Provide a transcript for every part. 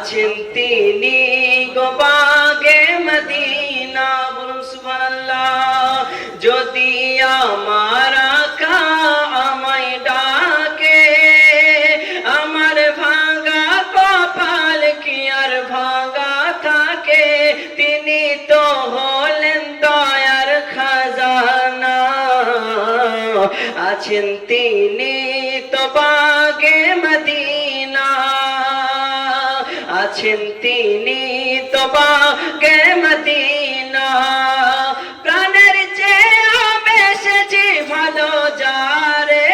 আছেন তিনি গো বাগে মদিনা। বলুন সুবহানাল্লাহ। যদি আমার আকা আমায় ডাকে, আমার ভাঙা কপাল কি আর ভাঙা থাকে, তিনি তো হলেন দয়ার খাজানা। আছেন তিনি তো বাগে মদিনা, আছেন তিনি তো বাগে মদিনা। প্রাণের চেয়ে বেশি ভালো যারে,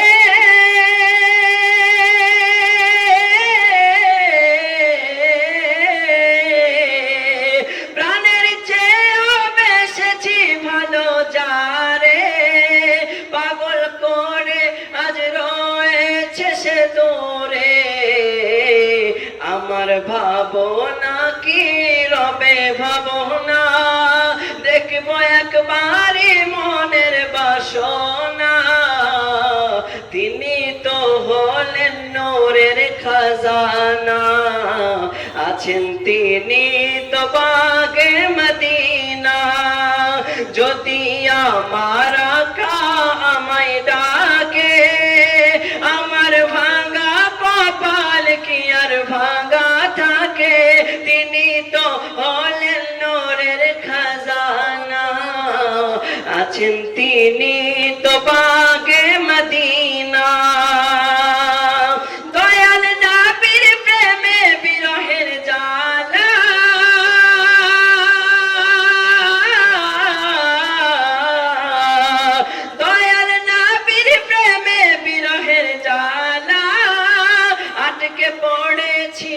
প্রাণের চেয়ে বেশি ভালো যারে, পাগল করে আজ রয়েছে সে দূরে। আমার ভাবনা কি রবে ভাবনা, দেখবো একবারই মনের বাসনা। তিনি তো হলেন নূরের খাজানা, আছেন তিনি তো বাগে মদিনা। যদি আমার আকা আমায় ডাকে, আমার ভাঙা কপাল কি আর ভাঙা থাকে, তিনি তো হলেন নূরের খাজানা। আছেন তিনি তো বাগে মদিনা। দয়াল নবীর প্রেমে বিরহের জ্বালা, দয়াল নবীর প্রেমে বিরহের জ্বালা, আটকে পড়েছি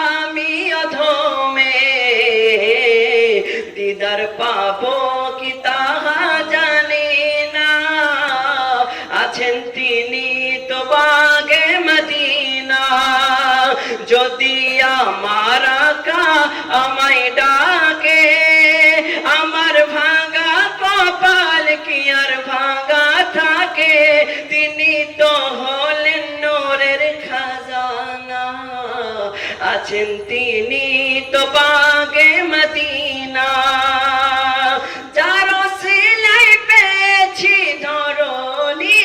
আমি অধমে। দিদার পাবো কি তাহা জানি না, আছেন তিনি তো বাগে মদিনা। যদি আমার আকা আমায় ডাকে, আমার ভাঙা কপাল কি আর ভাঙা থাকে, তিনি তো হলেন নূরের খাজানা। আছেন তিনি তো বাগে মদিনা। যার সিলাই পেয়েছি ধরণী,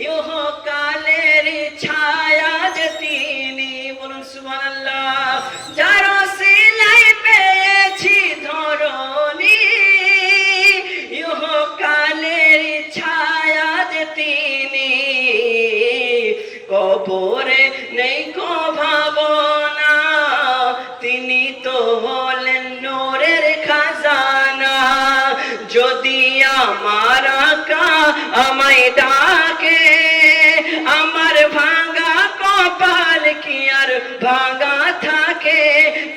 ইহকালের ছায়া যে তিনি। বলুন সুবহানাল্লাহ। যার সিলাই পেয়েছি ধরণী, ইহকালের ছায়া যে তিনি। কবরে নেই কো ভাবনা, তিনি তো হলেন নূরের খাজানা। যদি আমার আকা আমায় ডাকে, আমার ভাঙা কপাল কি আর ভাঙা থাকে,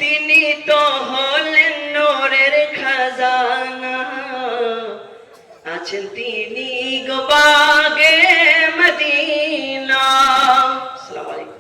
তিনি তো হলেন নূরের খাজানা। আছেন তিনি গো বাগে মদিনা। আসসালামু আলাইকুম।